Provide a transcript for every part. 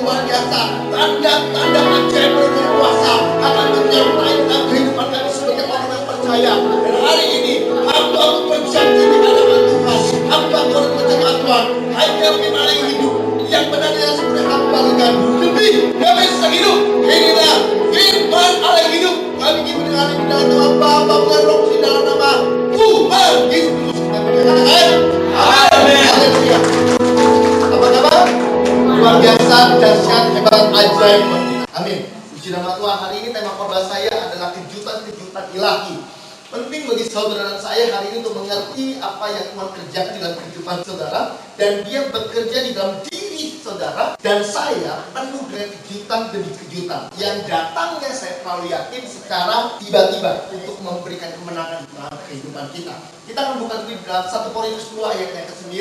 luar biasa. Tanda-tanda ajaib dan kuasa akan menyertai dalam kehidupan kami sebagai orang yang percaya. Dan hari ini hamba berjanji di hadapan Tuhan, hamba berkata Tuhan, hanya firman yang hidup yang benar yang seperti hamba dengan lebih kami sehidup. Inilah firman Allah yang hidup. Kami ingin mendengar di dalam nama Bapa dan Roh di dalam nama Tuhan Yesus. Amin. Haleluya. Apa kabar? Luar biasa, dahsyat, hebat, ajaib. Amin. Puji nama Tuhan. Hari ini tema khotbah saya adalah kejutan-kejutan ilahi. Penting bagi saudara dan saya hari ini untuk mengerti apa yang Tuhan kerjakan dalam kehidupan saudara, dan Dia bekerja di dalam diri saudara dan saya penuh dengan kejutan demi kejutan yang datangnya saya terlalu yakin secara tiba-tiba untuk memberikan kemenangan dalam kehidupan kita. Kita akan buka di dalam 1 Korintus 2 ayat yang ke-9.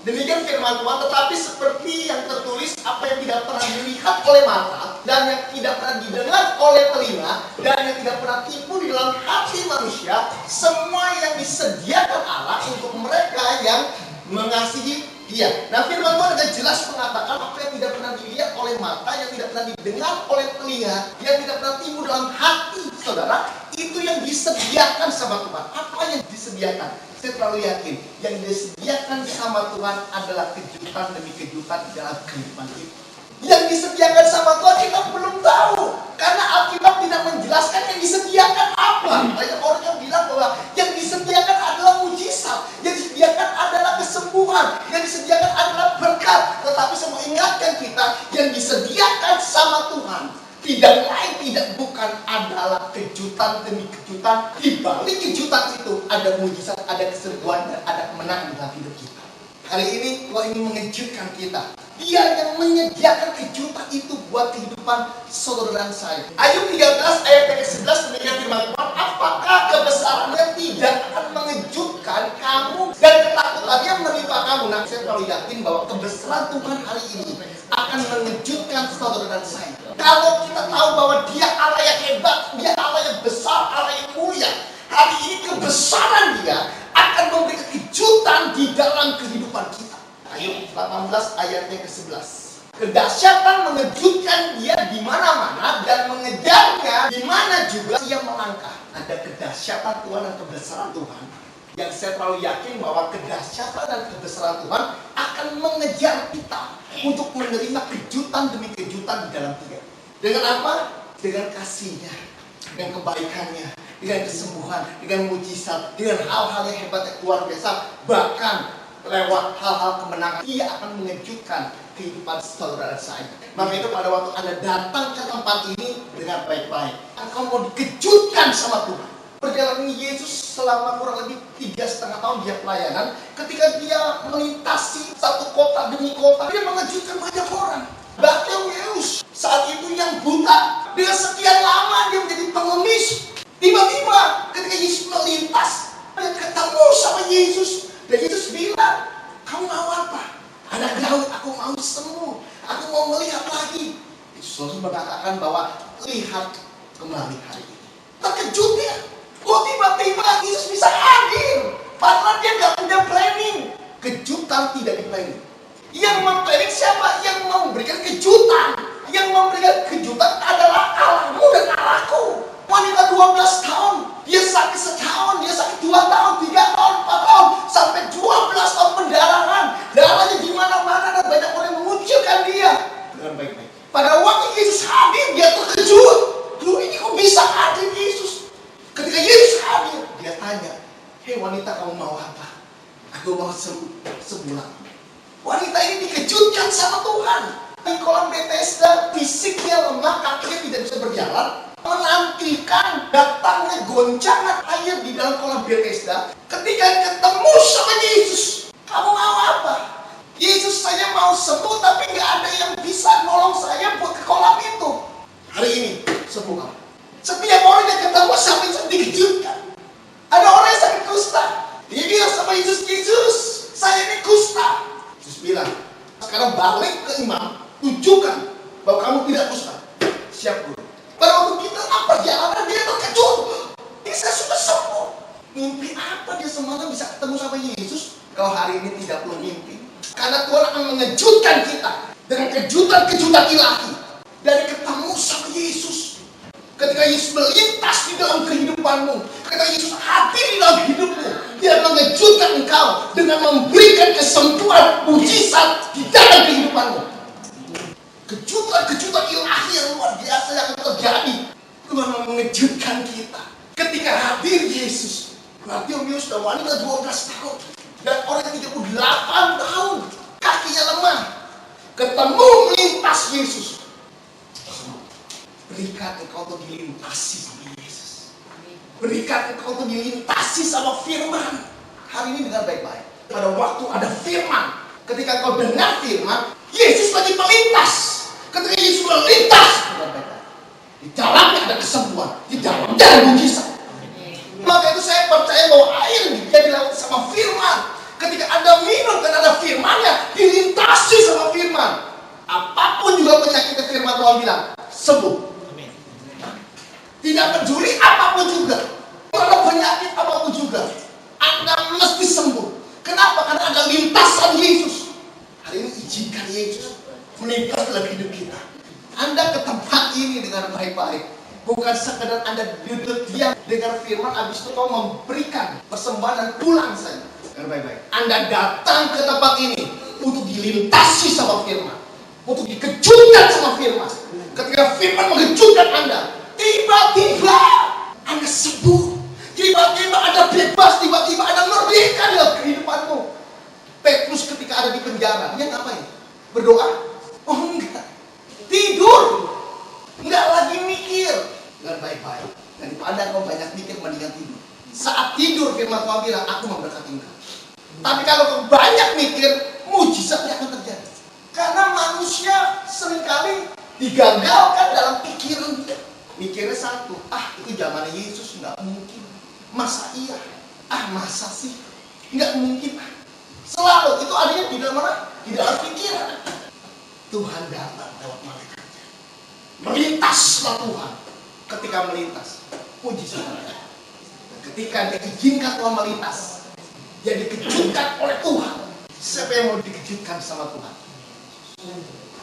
Demikian firman Tuhan, tetapi seperti yang tertulis, apa yang tidak pernah dilihat oleh mata, dan yang tidak pernah didengar oleh telinga, dan yang tidak pernah timbul di dalam hati manusia, semua yang disediakan Allah untuk mereka yang mengasihi Dia. Nah, firman Tuhan agak jelas mengatakan apa yang tidak pernah dilihat oleh mata, yang tidak pernah didengar oleh telinga, yang tidak pernah timbul dalam hati saudara, itu yang disediakan sama Tuhan. Apa yang disediakan? Saya terlalu yakin yang disediakan sama Tuhan adalah kejutan demi kejutan dalam kehidupan kita. Yang disediakan sama Tuhan kita belum tahu, karena Alkitab tidak menjelaskan yang disediakan apa. Banyak orang yang bilang bahwa yang disediakan adalah mujizat, yang disediakan adalah kesembuhan, yang disediakan adalah berkat. Tetapi saya mau ingatkan kita, yang disediakan sama Tuhan tidak lain tidak bukan adalah kejutan demi kejutan. Di balik kejutan itu ada mujizat, ada kesembuhan, dan ada kemenangan dalam hidup kita. Hari ini Tuhan ingin mengejutkan kita. Dia yang menyediakan kejutan itu buat kehidupan saudara dan saya. Ayub 13 ayat ke-11 demikian firman Tuhan, apakah kebesarannya tidak akan mengejutkan kamu dan ketakutannya menimpa kamu? Nah, saya terlalu yakin bahwa kebesaran Tuhan hari ini akan mengejutkan saudara dan saya. Kalau kita tahu bahwa Dia Allah yang hebat, Dia Allah yang besar, Allah yang mulia, hari ini kebesaran Dia akan memberi kejutan di dalam kehidupan kita. Ayub 18 ayat yang ke-11. Kedahsyatan mengejutkan Dia di mana-mana dan mengejarnya di mana juga Ia melangkah. Ada kedahsyatan Tuhan dan kebesaran Tuhan yang saya terlalu yakin bahwa kedahsyatan dan kebesaran Tuhan akan mengejar kita untuk menerima kejutan demi kejutan di dalam Dia. Dengan apa? Dengan kasih-Nya, dengan kebaikan-Nya, dengan kesembuhan, dengan mujizat, dengan hal-hal yang hebat yang luar biasa. Bahkan lewat hal-hal kemenangan, Ia akan mengejutkan kehidupan saudara saya. Maka itu pada waktu Anda datang ke tempat ini dengan baik-baik, engkau mau dikejutkan sama Tuhan. Perjalanan Yesus selama kurang lebih 3,5 tahun Dia pelayanan, ketika Dia melintasi satu kota demi kota, Dia mengejutkan banyak orang. Bartimeus saat itu yang buta, dengan sekian lama dia menjadi pengemis. Tiba-tiba ketika Yesus melintas, dia ketemu sama Yesus, dan Yesus bilang, kamu mau apa? Anak Daud, aku mau sembuh, aku mau melihat lagi. Yesus langsung mengatakan bahwa lihat kembali hari ini. Terkejut dia, kok tiba-tiba Yesus bisa hadir, padahal dia gak punya planning. Kejutan tidak di planning. Yang memplanning siapa? Yang memberikan kejutan. Yang memberikan kejutan adalah Allahmu dan Allahku. Wanita 12 tahun, dia sakit setahun, dia sakit 2 tahun, 3 tahun, 4 tahun, sampai 12 tahun pendarahan. Darahnya di mana-mana dan banyak orang mengucilkan dia. Dengan baik-baik. Pada waktu Yesus hadir, dia terkejut. Loh, ini kok bisa hadir Yesus? Ketika Yesus hadir, dia tanya, hei wanita, kamu mau apa? Aku mau sebulan. Wanita ini dikejutkan sama Tuhan. Di kolam Bethesda, fisiknya lemah, kakinya tidak bisa berjalan, menantikan datangnya goncangan air di dalam kolam Bethesda. Ketika ketemu sama Yesus, kamu mau apa? Yesus, saya mau sembuh, tapi gak ada yang bisa nolong saya buat ke kolam itu. Hari ini, sembuh kamu. Setiap orang yang ketemu sama Yesus dikejutkan. Ada orang yang sakit kusta, dia bilang sama Yesus, Yesus, saya ini kusta. Yesus bilang, sekarang balik ke imam, tunjukkan bahwa kamu tidak kusta. Siap guru. Pada waktu kita perjalanan, dia terkejut. Ini saya sudah sembuh. Mimpi apa dia semalam bisa ketemu sama Yesus? Kalau hari ini tidak perlu mimpi, karena Tuhan akan mengejutkan kita. Dengan kejutan-kejutan ilahi. Dari ketemu sama Yesus. Ketika Yesus melintas di dalam kehidupanmu, ketika Yesus hadir di dalam hidupmu, Dia mengejutkan engkau dengan memberikan kesembuhan mujizat di dalam kehidupanmu. Kejutan-kejutan ilahi yang luar biasa yang akan terjadi. Tuhan mengejutkan kita. Ketika hadir Yesus, Bartimeus sudah wanita 12 tahun dan orang 38 tahun, kakinya lemah. Ketemu melintas Yesus. Berikan engkau untuk dilintasi sama Yesus. Berikan engkau untuk dilintasi sama firman. Hari ini dengar baik-baik. Pada waktu ada firman, ketika engkau dengar firman, Yesus lagi melintas. Ketika Yesus melintas, dengar baik-baik, di dalamnya ada kesembuhan, di dalamnya ada mujizat. Maka itu saya percaya bahwa air yang dilewati sama firman. Ketika Anda minum dan ada firmannya, dilintasi sama firman. Apapun juga penyakit, firman Tuhan bilang sembuh. Tidak peduli apapun juga. Kalau penyakit apapun juga, Anda mesti sembuh. Kenapa? Karena ada lintasan Yesus. Hari ini izinkan Yesus melintas dalam hidup kita. Anda ke tempat ini dengan baik-baik. Bukan sekedar Anda duduk diam dengan firman, habis itu kau memberikan persembahan dan pulang saja. Dengan baik-baik. Anda datang ke tempat ini untuk dilintasi sama firman. Untuk dikejutkan sama firman. Ketika firman mengejutkan Anda, tiba-tiba Anda sembuh. Tiba-tiba Anda bebas. Tiba-tiba Anda merdeka dalam kehidupanmu. Petrus ketika ada di penjara, dia ngapain? Berdoa? Oh enggak. Tidur. Enggak lagi mikir. Dengan baik-baik. Daripada kau banyak mikir, mendingan tidur. Saat tidur firman Tuhan bilang, aku memberkati engkau. Tapi kalau kau banyak mikir, mujizatnya akan terjadi. Karena manusia seringkali digagalkan dalam pikiran dia. Mikirnya satu, itu zaman Yesus, nggak mungkin. Masa iya? Masa sih? Nggak mungkin. Selalu, itu adanya di dalam mana? Di dalam pikiran. Tuhan datang lewat malaikatnya. Melintaslah Tuhan. Ketika melintas, mujizat. Ketika diizinkan Tuhan melintas, dia dikejutkan oleh Tuhan. Siapa yang mau dikejutkan sama Tuhan?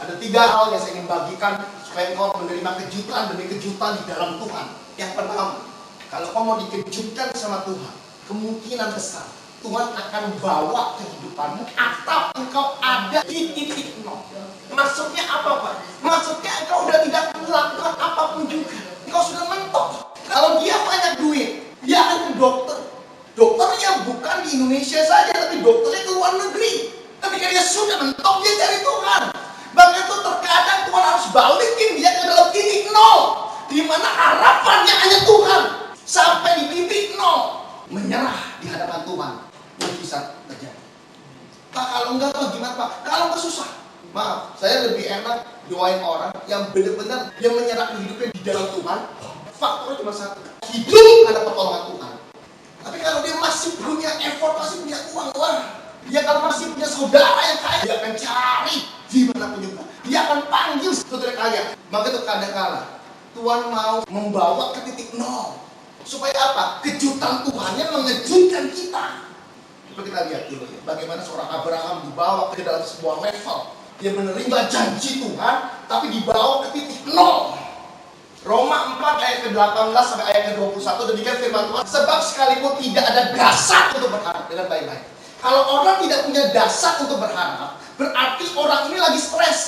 Ada 3 hal yang saya ingin bagikan supaya engkau menerima kejutan demi kejutan di dalam Tuhan. Yang pertama, kalau kau mau dikejutkan sama Tuhan, kemungkinan besar Tuhan akan bawa kehidupanmu atau engkau ada di titik nol. Maksudnya apa Pak? Maksudnya engkau udah tidak melakukan apapun juga. Engkau sudah mentok. Kalau dia banyak duit, dia akan ke dokter. Dokternya bukan di Indonesia saja, tapi dokternya ke luar negeri. Ketika dia sudah mentok, dia cari Tuhan. Bahkan itu terkadang Tuhan harus balikin dia ke dalam titik nol, di mana harapannya hanya Tuhan. Sampai di titik nol, menyerah di hadapan Tuhan, mujizat terjadi. Pak, kalau enggak Pak, gimana Pak? Kalau enggak susah. Maaf, saya lebih enak doain orang yang benar-benar dia menyerahkan hidupnya di dalam Tuhan. Faktornya cuma satu, hidup ada pertolongan Tuhan. Tapi kalau dia masih punya effort, masih punya uang, dia kalau masih punya saudara yang kaya, dia akan cari dimanapun juga. Dia akan panggil saudara kaya. Maka itu kadang-kala Tuhan mau membawa ke titik nol. Supaya apa? Kejutan Tuhannya mengejutkan kita. Coba kita lihat dulu ya, bagaimana seorang Abraham dibawa ke dalam sebuah level. Dia menerima janji Tuhan, tapi dibawa ke titik nol. Roma 4 ayat ke-18 sampai ayat ke-21, demikian firman Tuhan. Sebab sekalipun tidak ada dasar untuk berharap. Dengan baik-baik. Kalau orang tidak punya dasar untuk berharap, berarti orang ini lagi stres.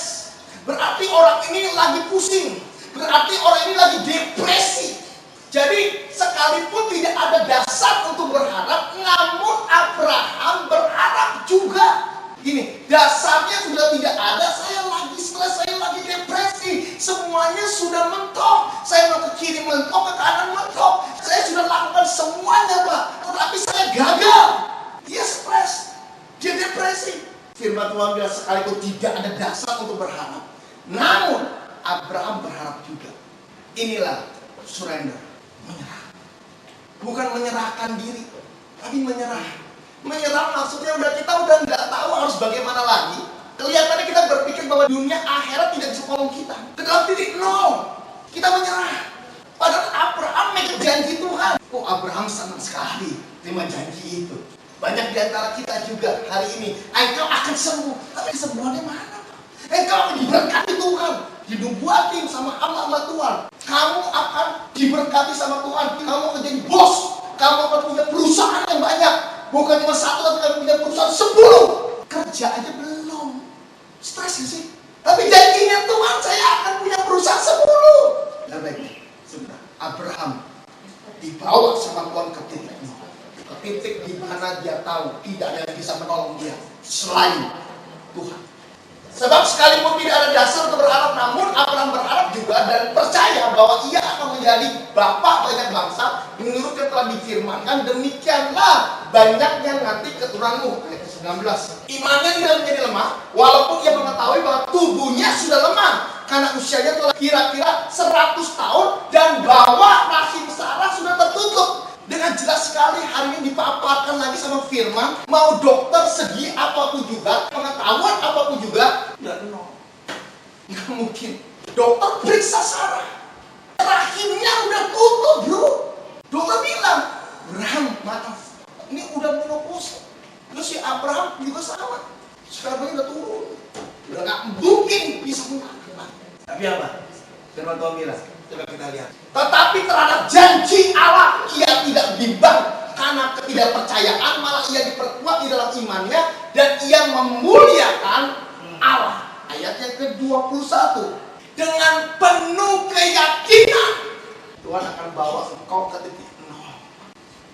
Berarti orang ini lagi pusing. Berarti orang ini lagi depresi. Jadi sekalipun tidak ada dasar untuk berharap, namun Abraham berharap juga. Ini dasarnya sudah tidak ada, saya lagi stres, saya lagi depresi. Semuanya sudah mentok. Saya mau ke kiri mentok, ke kanan mentok. Saya sudah lakukan semuanya Pak, tetapi saya gagal. Dia stres, dia depresi. Firman Tuhan bilang sekalipun tidak ada dasar untuk berharap, namun Abraham berharap juga. Inilah surrender, menyerah. Bukan menyerahkan diri, tapi menyerah. Menyerah maksudnya kita udah nggak tahu harus bagaimana lagi. Kelihatannya kita berpikir bahwa dunia akhirat tidak bisa tolong kita. Ke dalam titik nol, kita menyerah. Padahal Abraham megang janji Tuhan. Abraham senang sekali terima janji itu. Banyak di antara kita juga hari ini, engkau akan sembuh. Tapi kesembuhannya mana Pak? Engkau akan diberkati Tuhan. Dinubuatin sama hamba-hamba Tuhan. Kamu akan diberkati sama Tuhan. Kamu akan jadi bos. Kamu akan punya perusahaan yang banyak. Bukan cuma satu, tapi kamu punya perusahaan 10. Kerja aja belum. Stres gak sih? Tapi janjinya Tuhan, saya akan punya perusahaan 10. Ya baik, sudah. Abraham dibawa sama Tuhan ke titik ini. Ke titik di mana dia tahu tidak ada yang bisa menolong dia selain Tuhan. Sebab sekalipun tidak ada dasar untuk berharap, namun Abraham berharap juga dan percaya bahwa ia akan menjadi bapak banyak bangsa menurut yang telah difirmankan, demikianlah banyaknya nanti keturunanmu. Ayat 19. Imannya tidak menjadi lemah walaupun ia mengetahui bahwa tubuhnya sudah lemah karena usianya telah kira-kira 100 tahun dan bahwa rahim Sarah sudah tertutup. Dengan jelas sekali hari ini dipaparkan lagi sama firman, mau dokter segi apapun juga, pengetahuan apapun juga, nggak mungkin. Dokter periksa Sarah, rahimnya udah tutup bro. Dokter bilang, Abraham maaf, ini udah menopause. Terus si Abraham juga sama, sekarang udah turun, udah nggak mungkin bisa menangkap. Tapi apa? Firman Tuhan bilang, coba kita lihat. Tetapi terhadap janji Allah ia tidak bimbang karena ketidakpercayaan, malah ia diperkuat di dalam imannya dan ia memuliakan Allah. Ayat yang ke-21. Dengan penuh keyakinan Tuhan akan bawa engkau ke titik nol.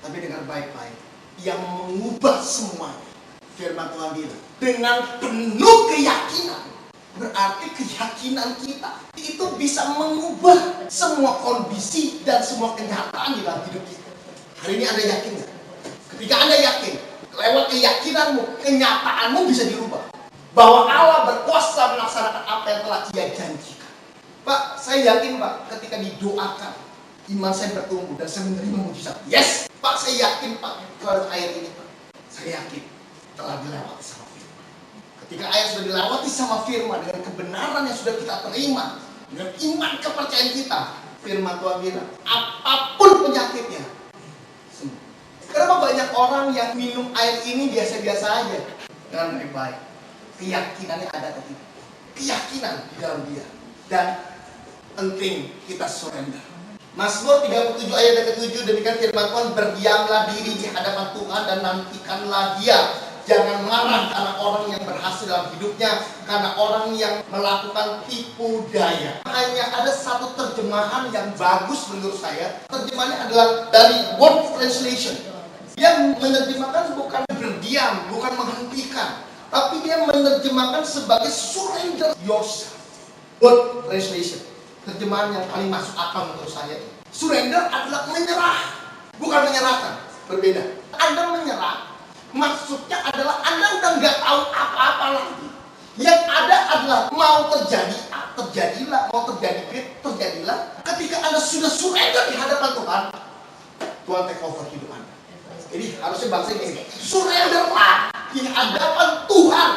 Tapi dengar baik-baik, yang mengubah semuanya. Firman Tuhan bilang, dengan penuh keyakinan. Berarti keyakinan kita itu bisa mengubah semua kondisi dan semua kenyataan di dalam hidup kita. Hari ini Anda yakin gak? Ketika Anda yakin, lewat keyakinanmu, kenyataanmu bisa dirubah. Bahwa Allah berkuasa melaksanakan apa yang telah Dia janjikan. Pak, saya yakin Pak, ketika didoakan, iman saya bertumbuh dan saya menerima mujizat. Yes, Pak, saya yakin Pak, keluar air ini Pak. Saya yakin telah dilewati sama firman. Ketika ayat sudah dilewati sama firman, dengan kebenaran yang sudah kita terima, dengan iman kepercayaan kita, firman Tuhan bilang, apapun penyakitnya, sembuh. Kenapa banyak orang yang minum air ini biasa-biasa aja? Dengan baik-baik. Keyakinannya ada atau tidak? Keyakinan di dalam dia. Dan penting kita surrender. Mazmur 37 ayat yang ke-7, demikian firman Tuhan, berdiamlah diri di hadapan Tuhan dan nantikanlah Dia. Jangan marah karena orang yang berhasil dalam hidupnya, karena orang yang melakukan tipu daya. Hanya ada satu terjemahan yang bagus menurut saya. Terjemahannya adalah dari Word Translation. Yang menerjemahkan bukan berdiam, bukan menghentikan, tapi dia menerjemahkan sebagai surrender yourself. Word Translation, terjemahan yang paling masuk akal menurut saya. Surrender adalah menyerah, bukan menyerahkan. Berbeda. Anda menyerah, maksudnya adalah Anda udah nggak tahu apa-apa lagi. Yang ada adalah mau terjadi, terjadilah. Mau terjadi, terjadilah. Ketika Anda sudah surrender di hadapan Tuhan, Tuhan take over hidup Anda. Jadi harusnya bangsa ini surrenderlah di hadapan Tuhan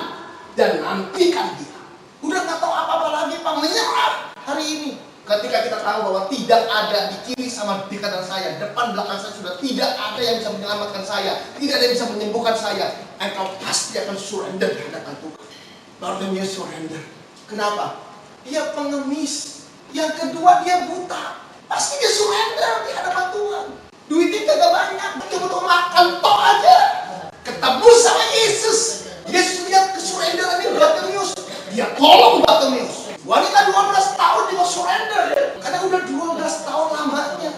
dan nantikan Dia. Udah nggak tahu apa-apa lagi, Pak, menyerah hari ini. Ketika kita tahu bahwa tidak ada di kiri sama di kanan saya, depan belakang saya sudah tidak ada yang bisa menyelamatkan saya, tidak ada yang bisa menyembuhkan saya, engkau pasti akan surrender di hadapan Tuhan. Bartimeus surrender. Kenapa? Dia pengemis. Yang kedua dia buta. Pasti dia surrender di hadapan Tuhan. Duitnya kagak banyak, cuma untuk makan tok aja. Ketemu sama Yesus. Yesus lihat kesurrenderan ini Bartimeus. Dia tolong Bartimeus. Wanita 12 tahun dia mau surrender. Karena udah 12 tahun lamanya.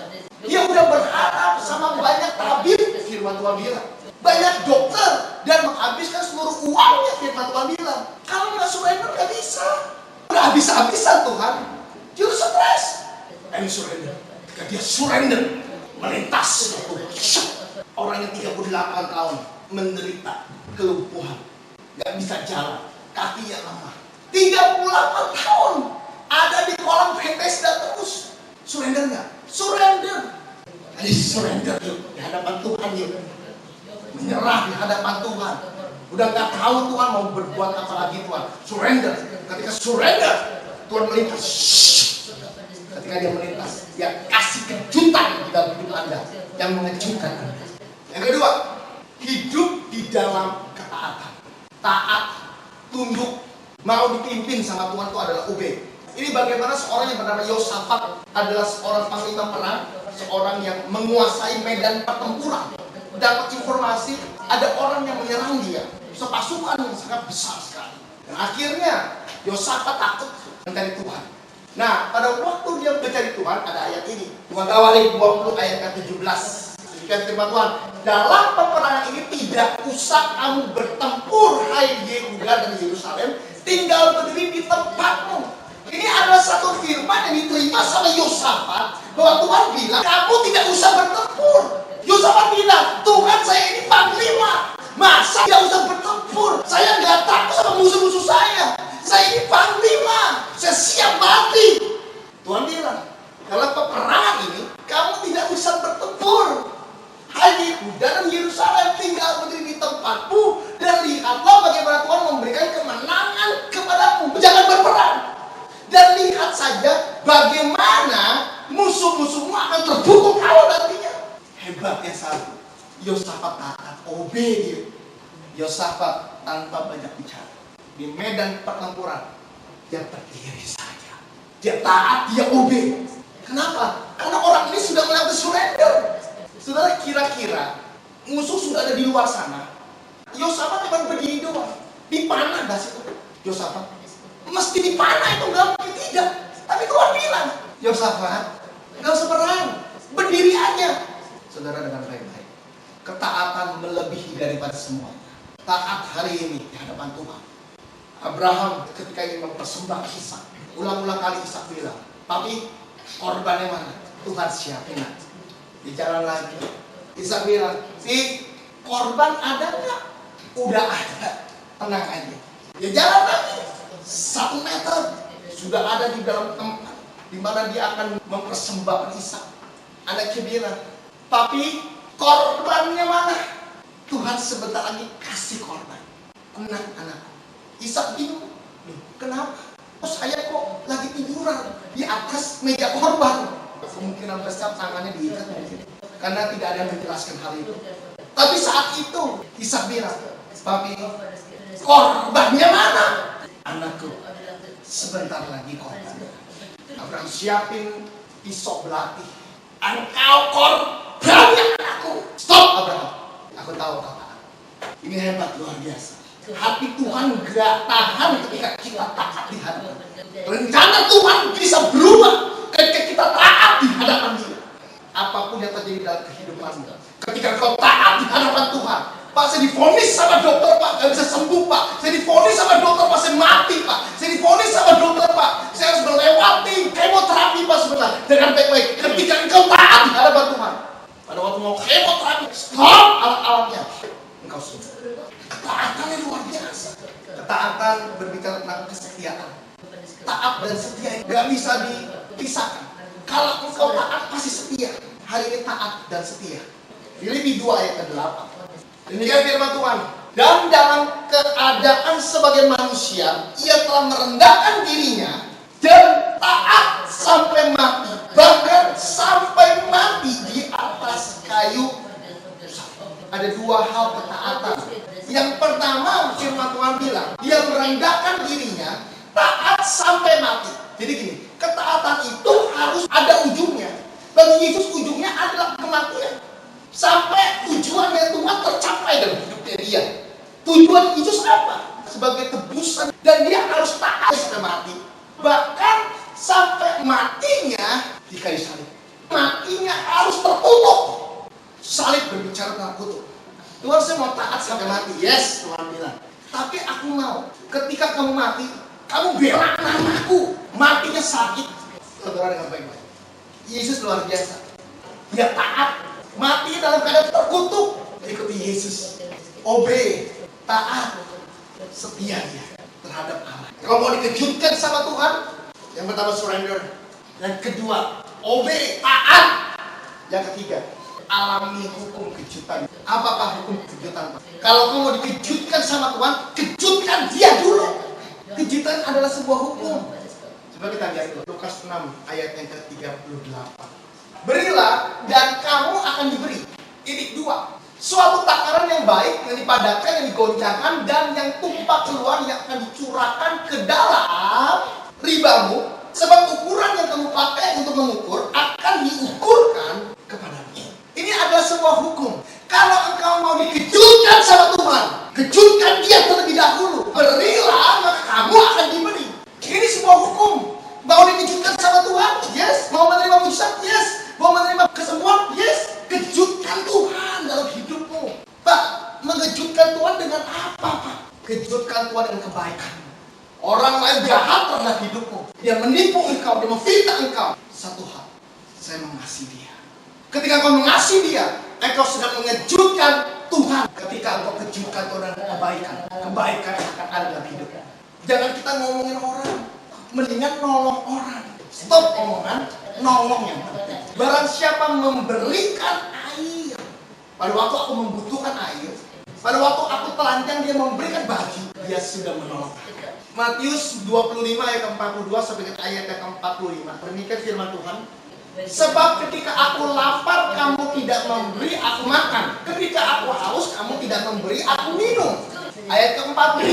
Dia udah berharap sama banyak tabib, firman Tuhan bilang. Banyak dokter dan menghabiskan seluruh uangnya, firman Tuhan bilang. Kalau nggak surrender nggak bisa. Udah habis-habisan Tuhan. Dia udah stres. And surrender. Ketika dia surrender, melintas orang yang 38 tahun menderita kelumpuhan, nggak bisa jalan, kakinya lemah. 38 tahun ada di kolam Bethesda terus. Surrender nggak? Surrender. Jadi surrender yuk di hadapan Tuhan yuk. Menyerah di hadapan Tuhan. Udah nggak tahu Tuhan mau berbuat apa lagi Tuhan. Surrender. Ketika surrender, Tuhan melintas. Ketika dia melintas, dia kasih kejutan di dalam hidup Anda yang mengejutkan Anda. Yang kedua, hidup di dalam ketaatan. Taat, tunduk, mau dipimpin sama Tuhan itu adalah obey. Ini bagaimana seorang yang bernama Yosafat adalah seorang panglima perang, seorang yang menguasai medan pertempuran. Dapat informasi ada orang yang menyerang dia, sepasukan yang sangat besar sekali. Dan akhirnya Yosafat takut mencari Tuhan. Nah, pada waktu dia mencari Tuhan, ada ayat ini. Wali 20 ayat ke-17. Demikian firman Tuhan. Dalam peperangan ini tidak usah kamu bertempur, hai Yehuda dan Yerusalem, tinggal berdiri di tempatmu. Ini adalah satu firman yang diterima sama Yosafat, bahwa Tuhan bilang, kamu tidak usah bertempur. Yosafat bilang, Tuhan saya ini panglima, masa tidak usah bertempur? Saya nggak takut sama musuh-musuh saya. Saya ini panglima, saya siap mati. Tuhan bilang, dalam peperangan ini kamu tidak usah bertempur. Hai Yehuda dan Yerusalem, tinggal berdiri di tempatmu dan lihatlah bagaimana Tuhan memberikan kemenangan kepadamu. Jangan berperang. Dan lihat saja bagaimana musuh-musuhmu akan terpukul kau nantinya. Hebatnya satu, Yosafat taat, obey dia. Yosafat tanpa banyak bicara. Di medan pertempuran, dia berdiri saja. Dia taat, dia obey. Kenapa? Karena orang ini sudah melakukan surrender. Saudara, kira-kira musuh sudah ada di luar sana. Yosafat cuma berdiri doang. Dipanah gak sih Yosafat? Mesti dipanah itu, gak mungkin tidak. Tapi Tuhan bilang, Yosafat, gak usah perang, berdiri aja. Saudara, dengan baik-baik, ketaatan melebihi daripada semuanya. Taat hari ini di hadapan Tuhan. Abraham ketika ingin mempersembahkan Ishak, ulang-ulang kali Ishak bilang, tapi korbannya mana? Tuhan siapin aja. Di jalan lagi, Ishak bilang, korban ada nggak? Udah ada, tenang aja. Ya jalan lagi, 1 meter sudah ada di dalam tempat di mana dia akan mempersembahkan Ishak. Anaknya bilang, tapi korbannya mana? Tuhan sebentar lagi kasih korban. Tenang anakku. Ishak bingung, kenapa? Saya kok lagi tiduran di atas meja korban. Kemungkinan besar tangannya diikat karena tidak ada yang menjelaskan hal itu. Tapi saat itu Ishak bilang, tapi korbannya mana? Anakku, sebentar lagi korban. Abraham siapin pisau belati. Engkau korbannya anakku. Stop Abraham. Aku tahu apa. Ini hebat, luar biasa. Hati Tuhan gak tahan ketika kita taat di hadapan. Rencana Tuhan bisa berubah ketika kita taat di hadapan Dia. Apapun yang terjadi dalam kehidupanmu, ketika kau taat di hadapan Tuhan. Pak, saya divonis sama dokter, Pak, gak bisa sembuh, Pak. Saya divonis sama dokter, Pak, saya mati, Pak. Saya divonis sama dokter, Pak, saya harus melewati kemoterapi, Pak, sebentar. Dengan baik-baik, ketika engkau taat di hadapan Tuhan, pada waktu mau kemoterapi, stop alat-alatnya, engkau sembuh. Ketaatan yang luar biasa. Ketaatan berbicara tentang kesetiaan. Taat dan setia gak bisa dipisahkan. Kalau engkau taat pasti setia. Hari ini taat dan setia. Filipi 2 ayat ke-8. Demikian firman Tuhan. Dan dalam keadaan sebagai manusia, ia telah merendahkan dirinya dan taat sampai mati, bahkan sampai mati di atas kayu. Ada 2 hal ketaatan. Yang pertama, firman Tuhan bilang, dia merendahkan dirinya, taat sampai mati. Jadi gini, ketaatan itu harus ada ujungnya. Bagi Yesus ujungnya adalah kematian. Sampai tujuannya Tuhan tercapai dalam hidupnya dia. Tujuan Yesus apa? Sebagai tebusan. Dan dia harus taat sampai mati. Bahkan sampai matinya di kayu salib. Matinya harus tertutup. Salib berbicara tentang kutuk. Tuhan, saya mau taat sampai mati. Yes, Tuhan bilang. Tapi aku mau, ketika kamu mati, kamu bela namaku. Matinya sakit. Saudara, dengan baik-baik, Yesus luar biasa. Dia taat, mati dalam keadaan terkutuk. Ikuti Yesus. Obey, taat, setia dia terhadap Allah. Kalau mau dikejutkan sama Tuhan, yang pertama surrender. Yang kedua, obey, taat. Yang ketiga, alami hukum kejutan. Apakah hukum kejutan? Kalau kamu mau dikejutkan sama Tuhan, kejutkan dia dulu. Kejutan adalah sebuah hukum. Coba kita lihat Lukas 6 ayat yang ke-38. Berilah dan kamu akan diberi. Titik 2. Suatu takaran yang baik, yang dipadatkan, yang digoncangkan, dan yang tumpah keluar yang akan dicurahkan ke dalam ribamu. Sebab ukuran yang kamu pakai untuk mengukur akan diukurkan kepadamu. Ini adalah sebuah hukum. Kalau engkau mau dikejutkan sama Tuhan, kejutkan dia terlebih dahulu. Berilah, maka kamu akan diberi. Ini sebuah hukum. Mau dikejutkan sama Tuhan? Yes. Mau menerima mujizat? Yes. Mau menerima kesembuhan? Yes. Kejutkan Tuhan dalam hidupmu. Pak, mengejutkan Tuhan dengan apa, Pak? Kejutkan Tuhan dengan kebaikan. Orang lain jahat terhadap hidupmu. Dia menipu engkau, dia memfitnah engkau. Satu hal, saya mengasihi dia. Ketika engkau mengasihi dia, engkau sedang mengejutkan Tuhan. Ketika engkau kejutkan Tuhan dengan kebaikan, kebaikan akan ada dalam hidupmu. Jangan kita ngomongin orang, mendingan nolong orang. Stop omongan, nolong yang penting. Barang siapa memberikan air, pada waktu aku membutuhkan air, pada waktu aku telanjang dia memberikan baju, dia sudah menolong. Matius 25 ayat ke-42 sampai ayat ke-45. Demikian firman Tuhan. Sebab ketika aku lapar, kamu tidak memberi aku makan. Ketika aku haus, kamu tidak memberi aku minum. Ayat ke-43.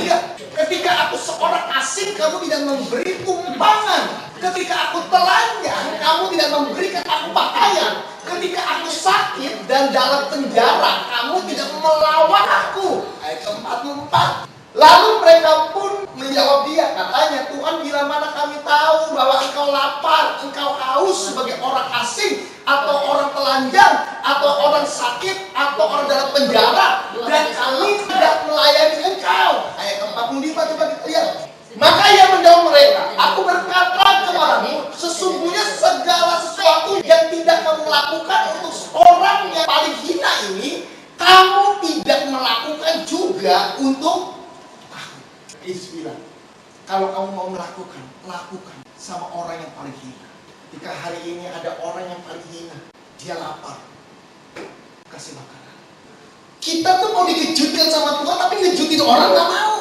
Ketika aku seorang asing, kamu tidak memberi tumpangan. Ketika aku telanjang, kamu tidak memberikan aku pakaian. Ketika aku sakit dan dalam penjara, kamu tidak melawan aku. Ayat ke-44. Lalu mereka pun menjawab dia, katanya, Tuhan, bila mana kami tahu bahwa engkau lapar, engkau haus sebagai orang asing, atau orang telanjang, atau orang sakit, atau orang dalam penjara, dan kami tidak melayani engkau. Ayat ke-45 coba kita lihat. Maka ia menjawab mereka, aku berkata kepadamu, sesungguhnya segala sesuatu yang tidak kamu lakukan untuk orang yang paling hina ini, kamu tidak melakukan juga untuk Yesus bilang, kalau kamu mau melakukan, lakukan sama orang yang paling hina. Jika hari ini ada orang yang paling hina, dia lapar, kasih makanan. Kita tuh mau dikejutkan sama Tuhan, tapi ngejutin orang gak mau.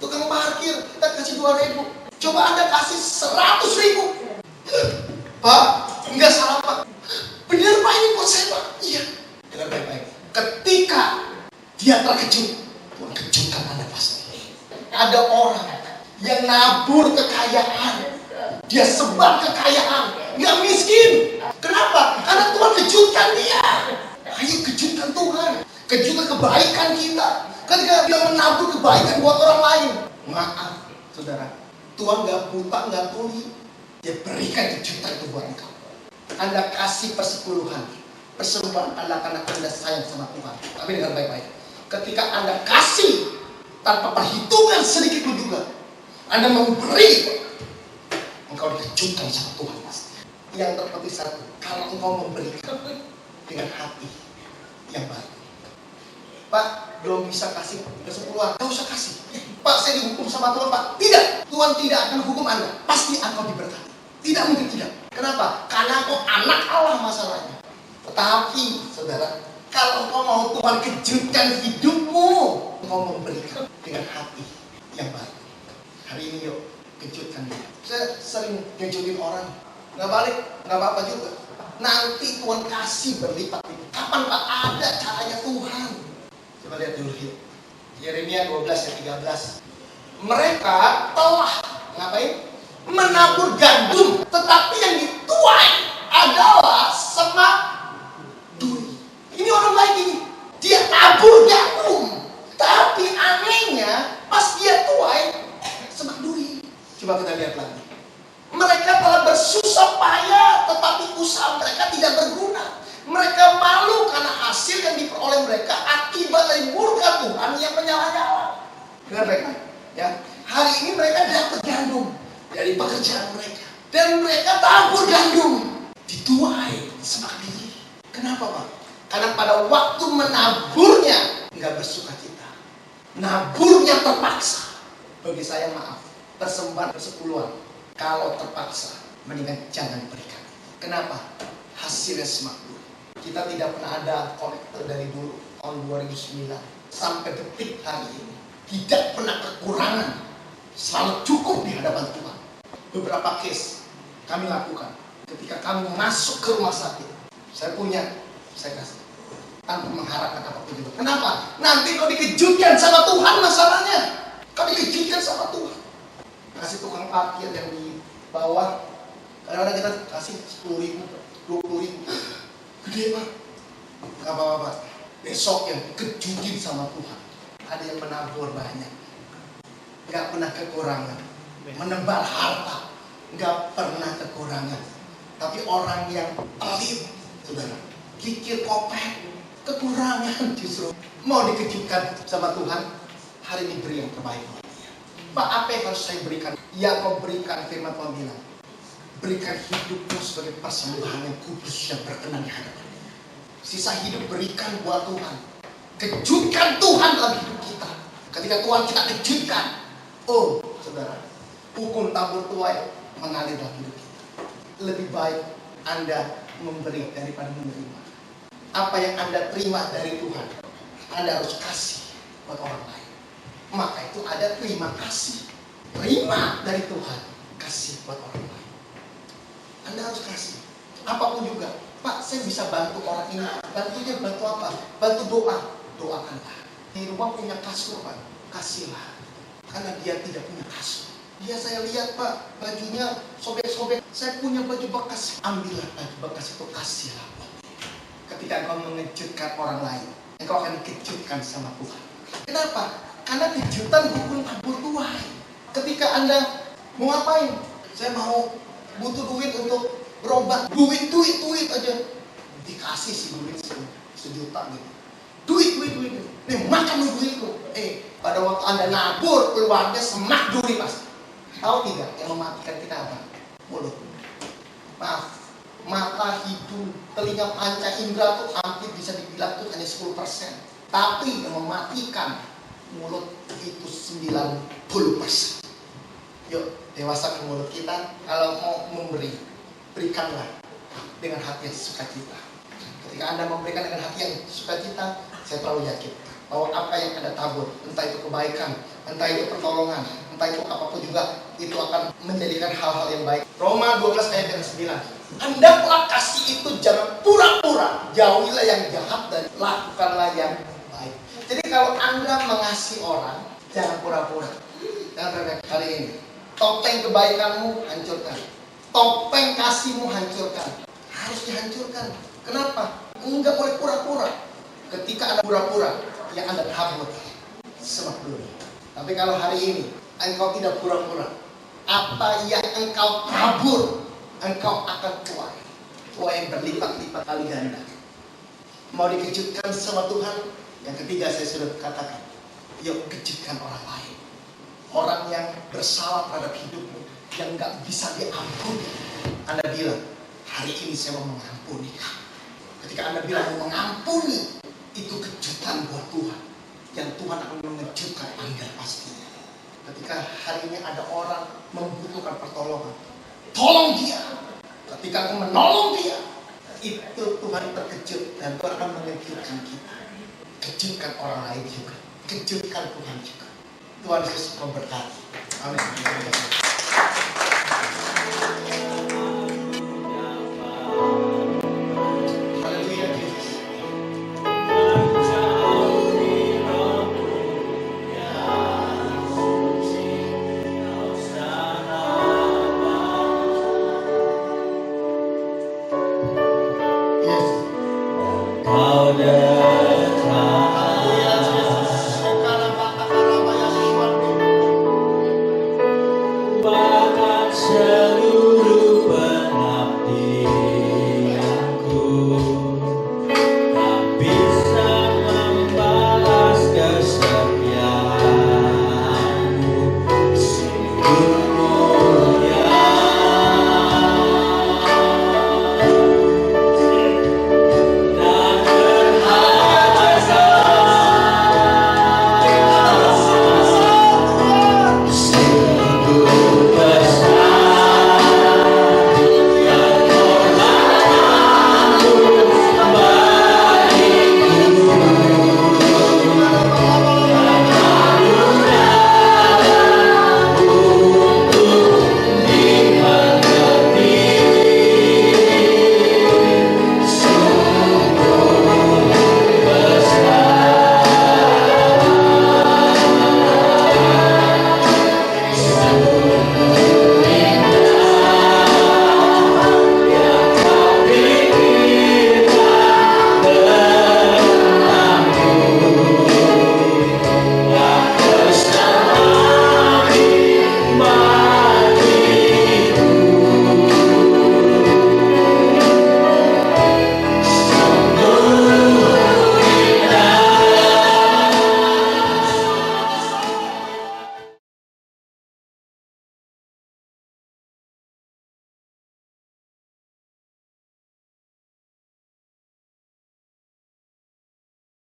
Tukang parkir, kita kasih 2.000. Coba Anda kasih 100.000. Pak, enggak salah Pak. Benar Pak, ini buat saya Pak. Iya, dengar baik-baik. Ketika dia terkejut, Tuhan kejutkan Anda pasti. Ada orang yang nabur kekayaan, dia sebar kekayaan, nggak miskin. Kenapa? Karena Tuhan kejutkan dia. Ayo kejutkan Tuhan, kejutkan kebaikan kita. Ketika dia menabur kebaikan buat orang lain, maaf, saudara, Tuhan nggak buta, nggak tuli, dia berikan kejutan itu buat engkau. Anda kasih persepuluhan, persembahan Anda karena Anda sayang sama Tuhan. Tapi dengan baik-baik. Ketika Anda kasih tanpa perhitungan sedikit pun juga, Anda memberi, engkau dikejutkan sama Tuhan pasti. Yang terpenting satu, kalau engkau memberikan dengan hati yang baik. Pak, belum bisa kasih kesepuluhan, gak usah kasih. Pak, saya dihukum sama Tuhan Pak. Tidak, Tuhan tidak akan hukum Anda. Pasti engkau diberkati. Tidak mungkin tidak. Kenapa? Karena engkau anak Allah masalahnya. Tetapi, saudara, kalau engkau mau Tuhan kejutkan hidupmu, engkau memberikan dengan hati yang baik. Hari ini yuk, kejutkan dia. Saya sering kejutin orang, nggak balik, nggak apa-apa juga. Nanti Tuhan kasih berlipat-lipat. Kapan Pak ada caranya Tuhan? Coba lihat dulu yuk. Yeremia 12 ayat 13. Mereka telah ngapain? Menabur gandum, tetapi yang dituai adalah semak duri. Ini orang baik ini. Dia tabur gandum, tapi anehnya pas dia tuai semak duri. Coba kita lihat lagi. Mereka telah bersusah payah, tetapi usaha mereka tidak berguna. Mereka malu karena hasil yang diperoleh mereka akibat dari murka Tuhan yang menyala-nyala. Dengar baik-baik, ya. Hari ini mereka dapat gandum dari pekerjaan mereka, dan mereka tabur gandum, dituai semak duri. Kenapa Pak? Karena pada waktu menaburnya nggak bersuka cita, naburnya terpaksa. Bagi saya maaf, persembahan persepuluhan kalau terpaksa mendingan jangan berikan. Kenapa? Hasilnya semak duri. Kita tidak pernah ada kolektor dari dulu tahun 2009 sampai detik hari ini. Tidak pernah kekurangan, selalu cukup di hadapan Tuhan. Beberapa case kami lakukan ketika kami masuk ke rumah sakit. Saya punya, saya kasih. tanpa mengharapkan apapun juga. Kenapa? Nanti kau dikejutkan sama Tuhan masalahnya. Kau dikejutkan sama Tuhan. Kasih tukang parkir yang di bawah, kadang-kadang kita kasih 10.000, 20.000, gede Pak. Gak apa-apa Pak. Besok yang dikejutin sama Tuhan. Ada yang menabur banyak, gak pernah kekurangan, menebar harta, gak pernah kekurangan. Tapi orang yang pelit, saudara, kikir kopek, kekurangan justru. Mau dikejutkan sama Tuhan, hari ini beri yang terbaik buat dia. Pak, apa yang harus saya berikan? Yang kau berikan, firman Tuhan bilang, berikan hidupmu sebagai persembahan yang kudus yang berkenan di hadapan Dia. Sisa hidup berikan buat Tuhan. Kejutkan Tuhan dalam hidup kita. Ketika Tuhan kita kejutkan, oh saudara, hukum tabur tuai mengalir dalam hidup kita. Lebih baik Anda memberi daripada menerima. Apa yang Anda terima dari Tuhan, Anda harus kasih buat orang lain. Maka itu ada terima kasih. Terima dari Tuhan, kasih buat orang lain. Anda harus kasih. Apapun juga. Pak, saya bisa bantu orang ini. Bantunya bantu apa? Bantu doa. Doakanlah. Di rumah punya kasur Pak, kasihlah. Karena dia tidak punya kasur. Dia saya lihat Pak, bajunya sobek-sobek. Saya punya baju bekas. Ambillah baju bekas itu, kasihlah. Ketika engkau mengejutkan orang lain, engkau akan dikejutkan sama Tuhan. Kenapa? Karena kejutan hukum tabur tuai. Ketika Anda mau ngapain? Saya mau butuh duit untuk berobat. Duit aja. Dikasih si duit 1 juta gitu. Duit. Nih makan duit lu. Pada waktu Anda nabur, keluarga semak duri Mas. Tahu tidak yang mematikan kita apa? Mulut. Maaf. Mata, hidung, telinga, panca indera tuh hampir bisa dibilang tuh hanya 10%. Tapi yang mematikan mulut itu 90%. Yuk, dewasakan mulut kita. Kalau mau memberi, berikanlah dengan hati yang sukacita. Ketika Anda memberikan dengan hati yang sukacita, saya terlalu yakin bahwa apa yang Anda tabur, entah itu kebaikan, entah itu pertolongan, entah itu apapun juga, itu akan menjadikan hal-hal yang baik. Roma 12 ayat yang 9. Anda pula kasih itu jangan pura-pura. Jauhilah yang jahat dan lakukanlah yang baik. Jadi kalau Anda mengasihi orang, jangan pura-pura. Jangan kali ini. Topeng kebaikanmu hancurkan. Topeng kasihmu hancurkan. Harus dihancurkan. Kenapa? Enggak boleh pura-pura. Ketika Anda pura-pura, yang Anda tabur semak dulu. Tapi kalau hari ini engkau tidak pura-pura, apa yang engkau tabur, engkau akan tuai. Tuai yang berlipat-lipat kali ganda. Mau dikejutkan sama Tuhan? Yang ketiga saya sudah katakan, yuk kejutkan orang lain. Orang yang bersalah terhadap hidupmu, yang gak bisa diampuni. Anda bilang, hari ini saya mau mengampuni kamu. Ketika Anda bilang mau mengampuni, itu kejutan buat Tuhan. Yang Tuhan akan mengejutkan Anda pastinya. Ketika hari ini ada orang membutuhkan pertolongan, tolong dia. Ketika aku menolong dia, itu Tuhan terkejut dan Tuhan akan mengejutkan kita. Kejutkan orang lain juga. Kejutkan Tuhan juga. Tuhan Yesus memberkati. Amin. Haleluya Yesus. Kau